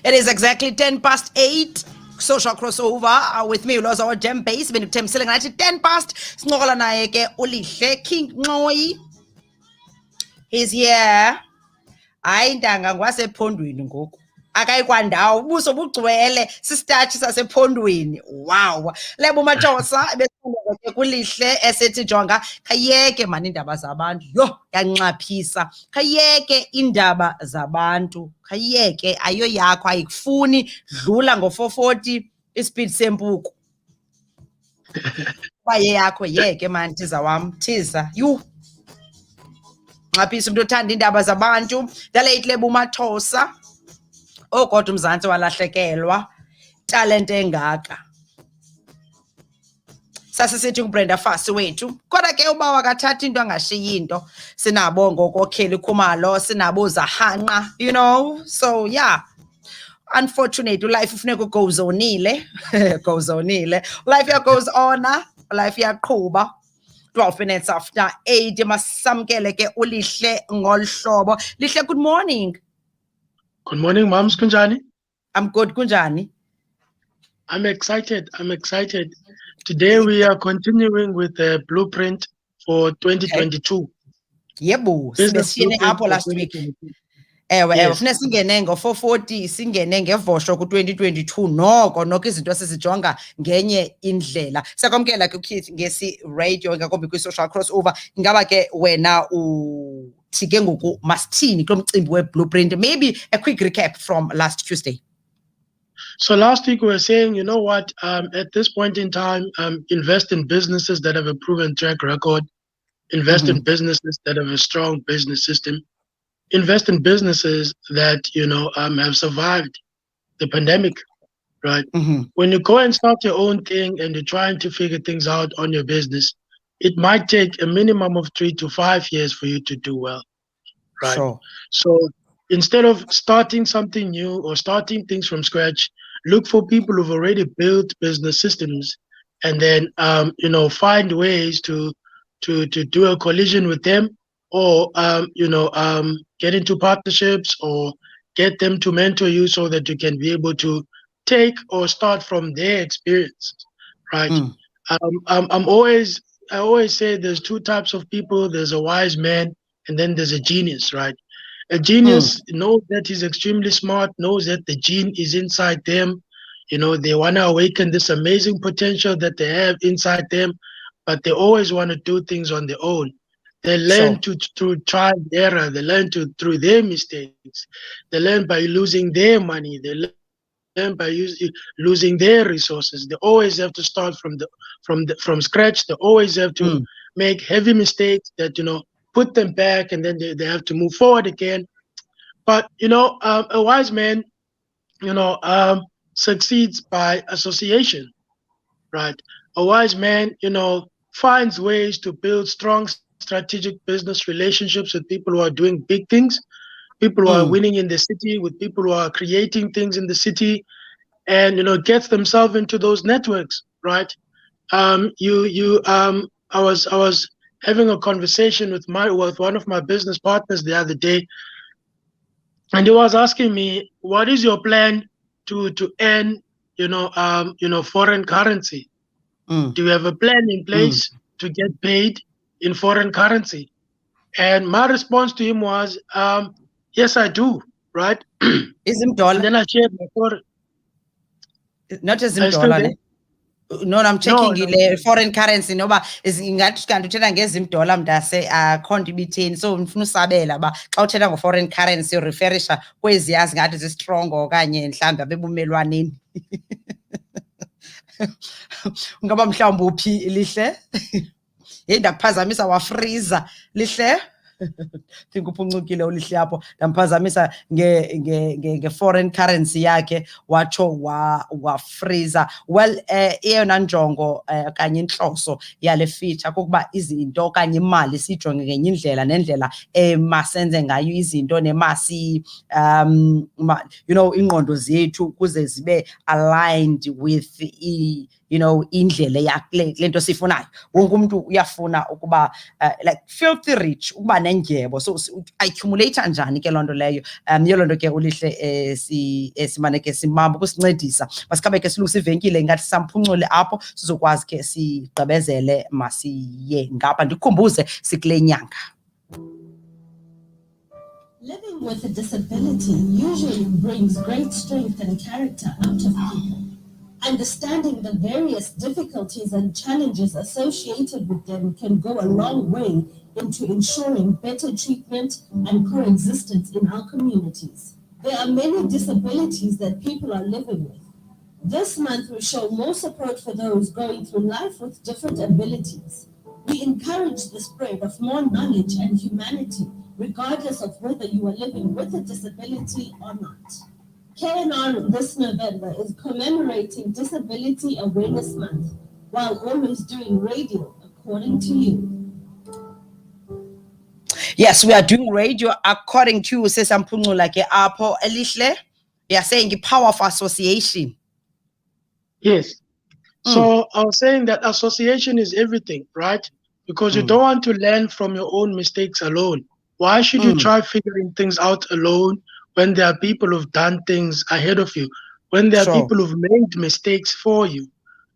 It is exactly 8:10. Social crossover with me, Lhoza, our Gem Base. Been selling at 10 past. Snola naye ke Lihle King Nxoyi. He's here. Hayi ntanga ngwasephondweni ngoku. Akayikwandawo ubuso bugcwele sistatshi sasephondweni. Wow. Lebo majosa besifunda ke kuLihle esethi jonga khayeke mani indaba zabantu. Yo yanxaphisa. Khayeke indaba zabantu. Khayeke ayo yakho ayikufuni dlula ngo440 ispeed sempuku. Baye yakho yeke mani thiza wam thiza. You nxaphisa umuntu othanda indaba zabantu. Dale Lebo Mathosa. Oh kodwa uMzantsi walahlekelwa talent engaka. Sasisithi uBrenda Fassie wethu kodwa ke uba wakathatha into angashiyi into sinabo ngokokheli Khumalo sinabo Zahanqa, you know, so yeah, unfortunate life ufuneka goes onile goes onile life goes on, life yaqhuba. 12 minutes after 8 masamkele ke uLihle ngolhlobo. Lihle, good morning. Good morning, moms. Kunjani? I'm good. Kunjani? I'm excited. Today we are continuing with the blueprint for 2022. Yebo, sibesiyene apho last week. Ewe, ufuna singene ngo440 singene ngevosho ku2022 noko izinto sizijonga ngenye indlela. Sakwamkela ke Keith ngesi radio ngakombi kwi-social crossover. Ngaba ke wena thike ngoku masithini kulomcimbi we-blueprint. Maybe a quick recap from last Tuesday. So last week we were saying, you know what, at this point in time, invest in businesses that have a proven track record, invest in businesses that have a strong business system, invest in businesses that, have survived the pandemic, right? When you go and start your own thing and you're trying to figure things out on your business, it might take a minimum of 3 to 5 years for you to do well, right? Sure. So instead of starting something new or starting things from scratch, look for people who've already built business systems and then, find ways to do a collision with them or, get into partnerships or get them to mentor you so that you can be able to take or start from their experience, right? I always say there's two types of people. There's a wise man and then there's a genius, right? A genius knows that he's extremely smart, knows that the gene is inside them. They want to awaken this amazing potential that they have inside them, but they always want to do things on their own. They learn through trial and error. They learn through their mistakes. They learn by losing their money. They learn by losing their resources. They always have to start from scratch. They always have to make heavy mistakes that put them back, and then they have to move forward again. But a wise man, succeeds by association, right? A wise man, finds ways to build strong strategic business relationships with people who are doing big things, people who are winning in the city, with people who are creating things in the city, and gets themselves into those networks, right? I was having a conversation with one of my business partners the other day, and he was asking me, what is your plan to earn foreign currency? Do you have a plan in place to get paid in foreign currency? And my response to him was, yes, I do, right? Is him dollar? And then I shared my foreign. Not as him dollar. No, I'm checking the foreign currency. No, but is ingathi kanti uthetha ngezim dollar mntase akhonto ibitheni. So ngifuna usabela ba xa uthetha ngo foreign currency ureferisha kweziyazi ngathi zi strong okanye mhlawumbe abebumelwaneni. Ungaba mhlawumbe uphi Lihle? Hey ndakuphazamisa wafreezer Lihle. Think uphuncukile uLihle apho ndamphazamisa nge foreign currency yakhe watsho wa freezer. Well eyona njongo kanye inhloso yale feature kokuba izinto okanye imali sijonge ngenye indlela nendlela masenze ngayo izinto nemasi ingqondo zethu kuze zibe aligned with indlela lento sifunayo. Wonke umuntu uyafuna ukuba like filthy rich, ukuba nendyebo. So accumulate njani ke lonto leyo. Yiyo lonto ke uLihle simane ke simamba ukusincedisa. Masikabe ke silungisa ivenkile ngathi samphuncule apho sizokwazi ke sigqibezele masiye ngapha. Ndikhumbuze sikule nyanga. Living with a disability usually brings great strength and character out of people. Understanding the various difficulties and challenges associated with them can go a long way into ensuring better treatment and coexistence in our communities. There are many disabilities that people are living with. This month we show more support for those going through life with different abilities. We encourage the spread of more knowledge and humanity, regardless of whether you are living with a disability or not. KNR this November is commemorating Disability Awareness Month while always doing radio according to you. Yes, we are doing radio according to Sesampunula ke apho Lihle. We are saying the power of association. Yes. So I was saying that association is everything, right? Because you don't want to learn from your own mistakes alone. Why should you try figuring things out alone when there are people who've done things ahead of you, when there are people who've made mistakes for you,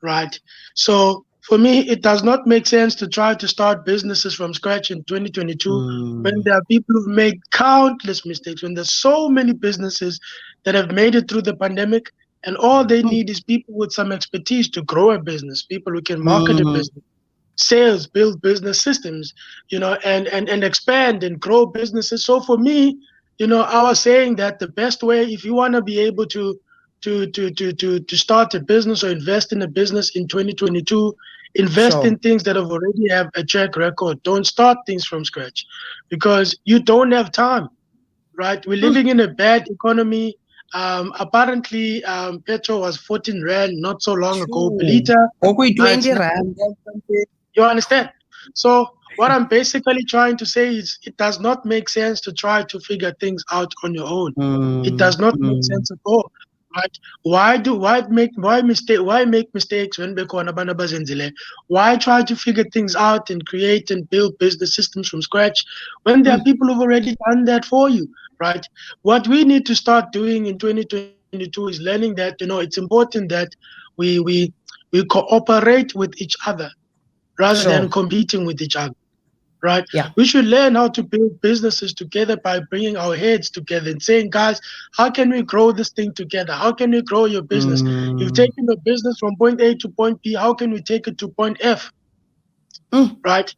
right? So for me, it does not make sense to try to start businesses from scratch in 2022 when there are people who've made countless mistakes, when there's so many businesses that have made it through the pandemic, and all they need is people with some expertise to grow a business, people who can market a business, sales, build business systems, and expand and grow businesses. So for me, I was saying that the best way, if you want to be able to start a business or invest in a business in 2022, invest in things that already have a track record. Don't start things from scratch because you don't have time, right? We're living in a bad economy. Apparently, petrol was 14 Rand not so long ago per liter. 20 Rand. You understand? So what I'm basically trying to say is it does not make sense to try to figure things out on your own. It does not make sense at all. Right? Why make mistakes when why try to figure things out and create and build business systems from scratch when there are people who've already done that for you, right? What we need to start doing in 2022 is learning that it's important that we cooperate with each other rather than competing with each other, right? Yeah. We should learn how to build businesses together by bringing our heads together and saying, guys, how can we grow this thing together? How can we grow your business? You've taken the business from point A to point B. How can we take it to point F? Right?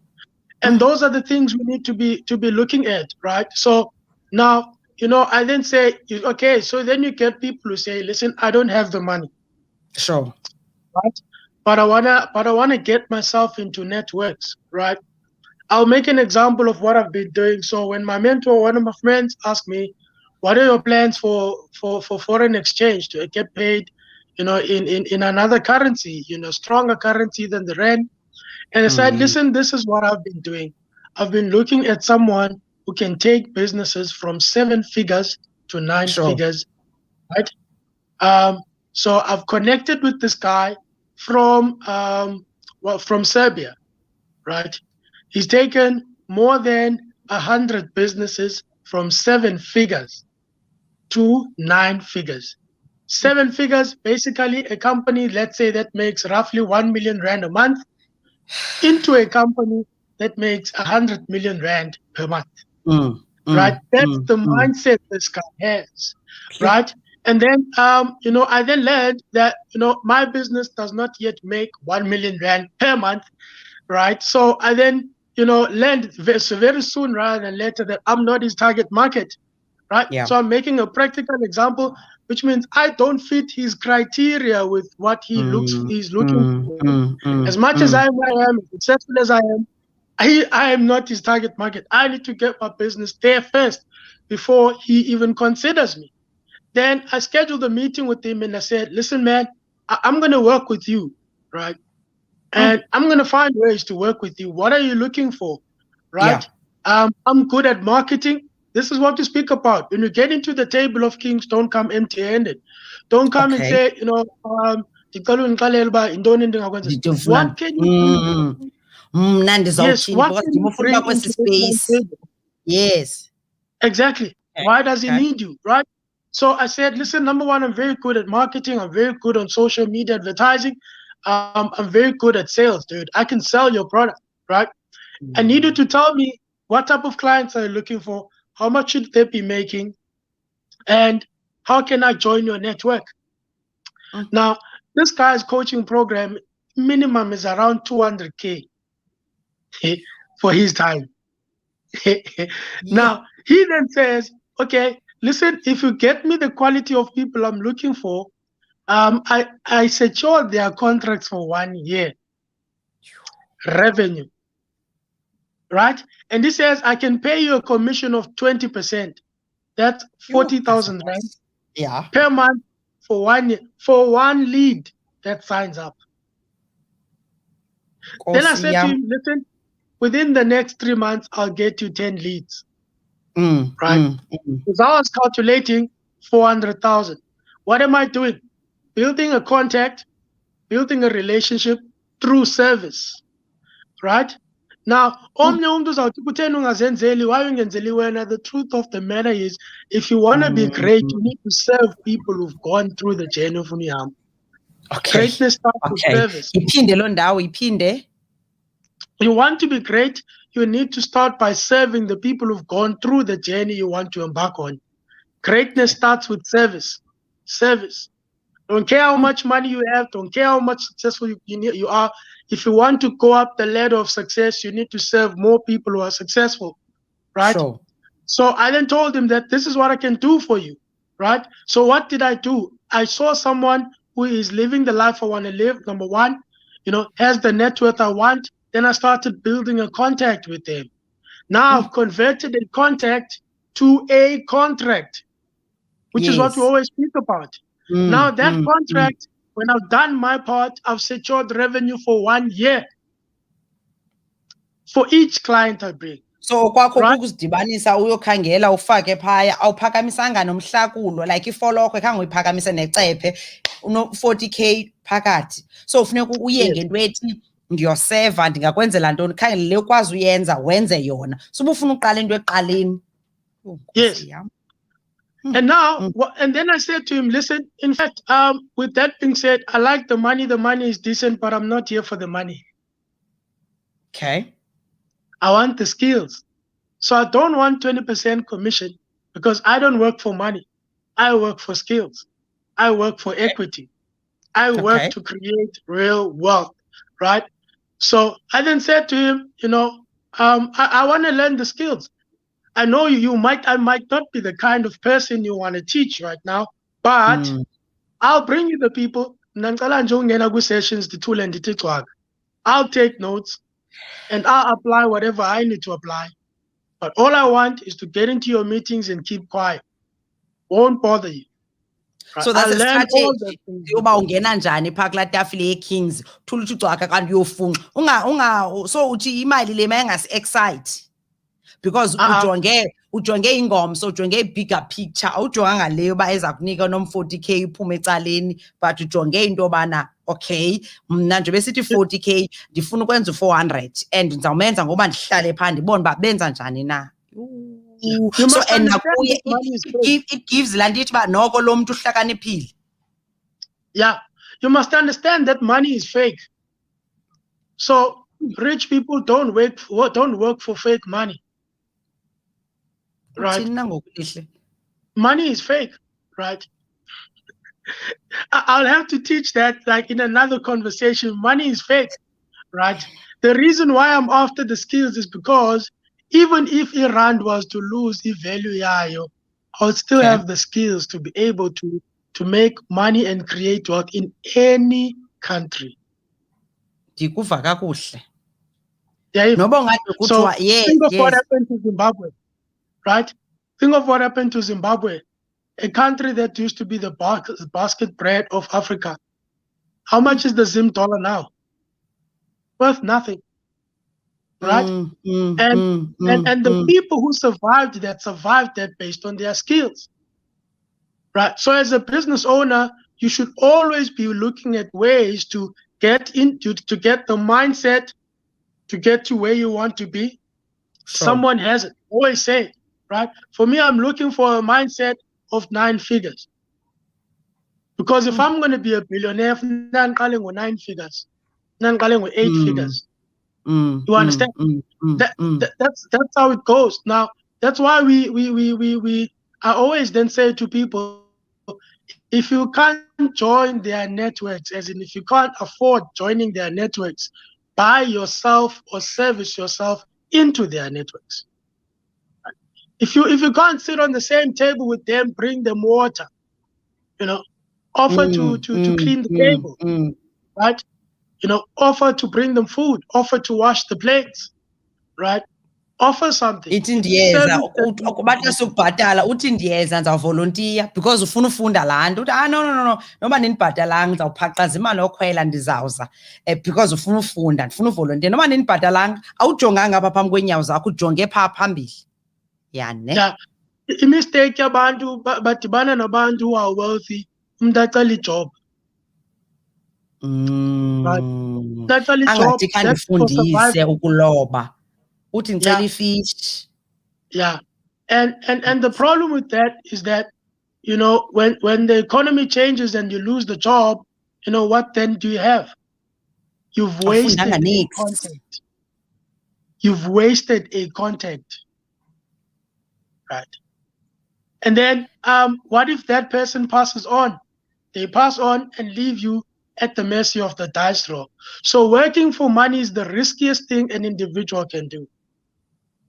And those are the things we need to be looking at, right? So now, I then say, okay, so then you get people who say, listen, I don't have the money. Sure. Right? But I wanna get myself into networks, right? I'll make an example of what I've been doing. So when my mentor, one of my friends, asked me, "What are your plans for foreign exchange to get paid, in another currency, stronger currency than the rand?" And I said, "Listen, this is what I've been doing. I've been looking at someone who can take businesses from 7 figures to 9 figures, right? So I've connected with this guy from Serbia, right? He's taken more than 100 businesses from 7 figures to 9 figures. 7 figures, basically a company, let's say, that makes roughly 1 million Rand a month into a company that makes 100 million Rand per month. Right? That's the mindset this guy has, right? And then, I then learned that, my business does not yet make 1 million Rand per month, right? So I then, learned very soon rather than later that I'm not his target market, right? Yeah. So I'm making a practical example, which means I don't fit his criteria with what he's looking for. As much as I am, as successful as I am, I am not his target market. I need to get my business there first before he even considers me. Then I scheduled a meeting with him and I said, listen, man, I'm going to work with you, right? And I'm going to find ways to work with you. What are you looking for, right? Yeah. I'm good at marketing. This is what to speak about. When you get into the table of kings, don't come empty-handed. Don't come and say, ndicela undixelele uba yintoni endingakwenza. What can you do? Mna Yes, ndizawuthini what because can you ndimufuna bring uba kwesi into this man's space. table? Yes. Exactly. Okay. Why does he Okay. need you, right? So I said, listen, number one, I'm very good at marketing. I'm very good on social media advertising. I'm very good at sales, dude. I can sell your product, right? I need you to tell me what type of clients are you looking for? How much should they be making? And how can I join your network? Now, this guy's coaching program minimum is around 200K for his time. Now, he then says, okay, listen, if you get me the quality of people I'm looking for, I secure their contracts for 1 year revenue, right? And he says, I can pay you a commission of 20%. That's 40,000 right? Yeah. Per month for 1 year, for one lead that signs up. Then I said to him, listen, within the next 3 months, I'll get you 10 leads. Right? Because I was calculating 400,000. What am I doing? Building a contact, building a relationship through service. Right? Now, omnye umuntu uzawuthi kutheni ungazenzeli, why ungenzeli wena? The truth of the matter is, if you want to be great, you need to serve people who've gone through the journey of Uniyam. Okay. Greatness starts with service. Iphinde lo ndawo, iphinde. You want to be great, you need to start by serving the people who've gone through the journey you want to embark on. Greatness starts with service. Service. Don't care how much money you have, don't care how much successful you are. If you want to go up the ladder of success, you need to serve more people who are successful, right? Sure. So I then told him that this is what I can do for you, right? So what did I do? I saw someone who is living the life I want to live, number one, has the net worth I want. Then I started building a contact with them. Now I've converted a contact to a contract, which is what we always speak about. Now that contract, when I've done my part, I've secured revenue for 1 year for each client I bring. So kwakho kukuzidibanisa uyokhangela ufake phaya awuphakamisanga nomhlakulo like ifolokho khange uyiphakamise necephe 40K phakathi. So ufuneka uye ngento ethi ndiyoseva ndingakwenzela ntoni khange le ukwazi uyenza wenze yona. So ubufuna uqala into eqaleni. Yes. And now, and then I said to him, listen, in fact, with that being said, I like the money. The money is decent, but I'm not here for the money. Okay. I want the skills. So I don't want 20% commission because I don't work for money. I work for skills. I work for equity. I work to create real wealth, right? So I then said to him, I want to learn the skills. I know I might not be the kind of person you want to teach right now, but I'll bring you the people. Sessions, the tool and the TikTok. I'll take notes and I'll apply whatever I need to apply. But all I want is to get into your meetings and keep quiet. Won't bother you. Right? So that's a strategy. Yoba ungena njani phaka kula tafile ye-Kings thula uthi ucwaka kanti uyofunga so uthi imali le mayengasi excite because ujonge ingomso ujonge bigger picture awujonganga leyo ba eza kunika nom 40K iphume ecaleni but ujonge into yobana okay mna nje besithi 40K ndifuna ukwenza 400 and ndizawumenza ngoba ndihlale phaa ndibone uba benza njani na. So and nakuye it gives laa nto ithi uba noko lo mntu uhlakaniphile. Yeah, you must understand that money is fake. So rich people don't work for fake money. Right? Money is fake, right? I'll have to teach that like in another conversation. Money is fake, right? The reason why I'm after the skills is because even if Iran was to lose the value, I would still have the skills to be able to make money and create wealth in any country. Ndikuva kakuhle. So think of what happened to Zimbabwe, right? Think of what happened to Zimbabwe, a country that used to be the basket bread of Africa. How much is the Zim dollar now? Worth nothing. Right? And the people who survived that based on their skills. Right? So as a business owner, you should always be looking at ways to get to get the mindset to get to where you want to be. Someone has it. Always say, right? For me, I'm looking for a mindset of 9 figures. Because if I'm going to be a billionaire, I'm calling with 9 figures. I'm calling with 8 figures. You understand? That's how it goes. Now, that's why I always then say to people, if you can't join their networks, as in if you can't afford joining their networks, buy yourself or service yourself into their networks. If you can't sit on the same table with them, bring them water, offer to clean the table, right? Offer to bring them food, offer to wash the plates, right? Offer something. Ithi ndiyeza bathi sukubhatala uthi ndiyeza ndizawuvolontiya because ufuna ufunda laa nto uthi no noba nindibhatalanga ndizawuphaqaza imali yokhwela ndizawuza because ufuna ufunda ndifuna uvolontiya noba nindibhatalanga awujonganga apha phambi kweenyawo zakho ujonge phaa phambili yeah. Imistake yabantu badibana nabantu who are wealthy umntu acela ijob angathi khandifundise ukuloba uthi ndicela ifish. Yeah, and the problem with that is that when the economy changes and you lose the job, what then do you have? You've wasted a contact. You've wasted a contact, right? And then what if that person passes on? They pass on and leave you at the mercy of the dice roll. So working for money is the riskiest thing an individual can do.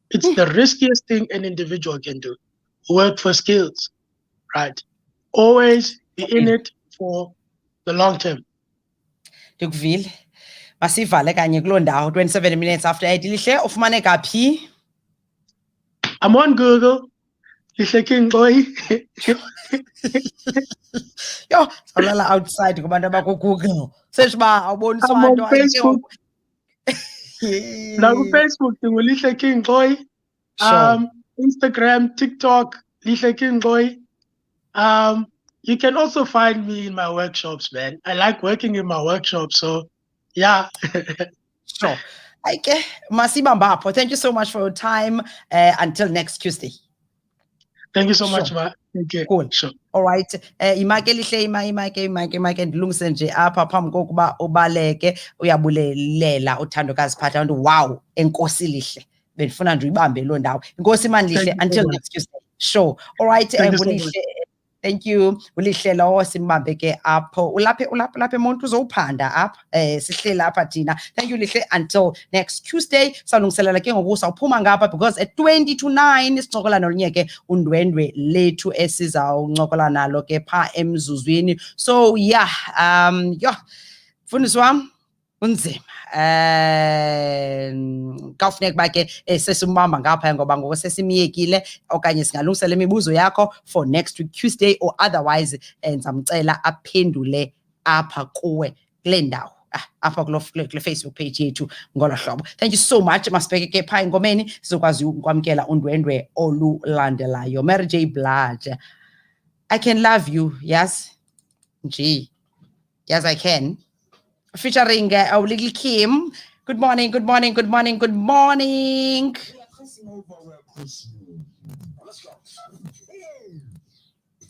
It's the riskiest thing an individual can do. Work for skills, right? Always be in it for the long term. Ndikuvile. Masivale kanye kuloo ndawo 27 minutes after 8. Lihle ufumaneka phi? I'm on Google. Lihle Nxoyi. Yo, salala outside kubantu abaku-Google. Search uba awuboniswa nto. I'm on Facebook. Now Facebook, Lihle Nxoyi. Instagram, TikTok, Lihle Nxoyi. You can also find me in my workshops, man. I like working in my workshops, so yeah. Sure. Okay, Masibambapo, thank you so much for your time. Until next Tuesday. Thank you so much, man. Okay. Cool. Sure. All right. Imake Lihle, imake ndilungise nje apha phambi kokuba ubaleke uyabulelela uthandokazi phatha abantu wow enkosi Lihle. Bendifuna nje uyibambe lo ndawo. Inkosi mani Lihle until next Tuesday. Sure. All right. Thank you. Ulihle lo simbambe ke apho. Ulapha emuntu uzowuphanda apha. Sihleli apha thina. Thank you Lihle until next Tuesday. Salungiselela ke ngoku sawuphuma ngapha because at 20 to 9 sincokola nolunye ke undwendwe lethu esizawuncokola nalo ke pha emzuzwini. So yeah, mfundisi wami unzima. Kawufuneka uba ke sesimbamba ngapha ngoba ngoku sesimyekile okanye singalungisela imibuzo yakho for next week Tuesday or otherwise ndizamcela aphendule apha kuwe kule ndawo apha kule Facebook page yethu ngolo hlobo. Thank you so much. Masibheke ke phaa engomeni sizokwazi ukwamkela undwendwe olulandelayo. Mary J Blood, I can love you, yes? Gee, yes I can. Featuring Little Kim. Good morning, good morning, good morning, good morning. We are crossing over, let's go.